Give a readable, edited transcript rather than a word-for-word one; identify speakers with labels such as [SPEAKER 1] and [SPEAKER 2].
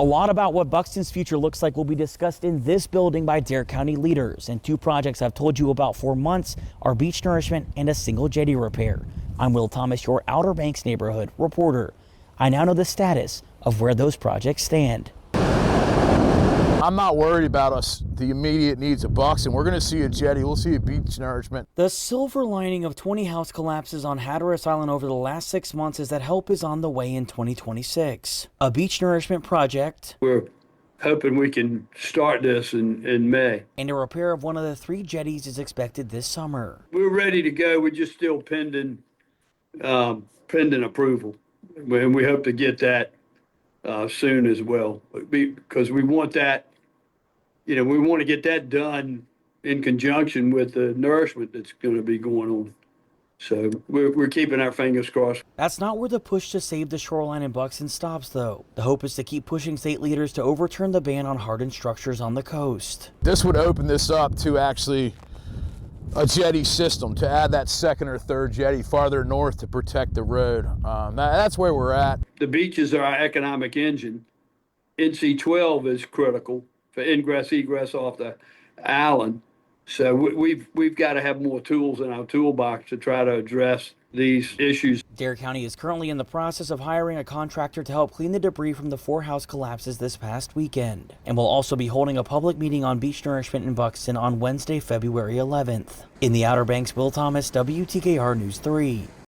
[SPEAKER 1] A lot about what Buxton's future looks like will be discussed in this building by Dare County leaders. And two projects I've told you about for months are beach nourishment and a single jetty repair. I'm Will Thomas, your Outer Banks neighborhood reporter. I now know the status of where those projects stand.
[SPEAKER 2] I'm not worried about the immediate needs of Buxton. We're going to see a jetty. We'll see a beach nourishment.
[SPEAKER 1] The silver lining of 20 house collapses on Hatteras Island over the last 6 months is that help is on the way in 2026. A beach nourishment project.
[SPEAKER 3] We're hoping we can start this in May.
[SPEAKER 1] And a repair of one of the 3 jetties is expected this summer.
[SPEAKER 3] We're ready to go. We're just still pending approval. And we hope to get that soon as well, because we want that. We want to get that done in conjunction with the nourishment that's going to be going on. So we're keeping our fingers crossed.
[SPEAKER 1] That's not where the push to save the shoreline in Buxton stops, though. The hope is to keep pushing state leaders to overturn the ban on hardened structures on the coast.
[SPEAKER 2] This would open this up to actually a jetty system, to add that second or third jetty farther north to protect the road. That's where we're at.
[SPEAKER 3] The beaches are our economic engine. NC-12 is critical for ingress, egress off the island. So we've got to have more tools in our toolbox to try to address these issues.
[SPEAKER 1] Dare County is currently in the process of hiring a contractor to help clean the debris from the 4 house collapses this past weekend. And will also be holding a public meeting on beach nourishment in Buxton on Wednesday, February 11th. In the Outer Banks, Will Thomas, WTKR News 3.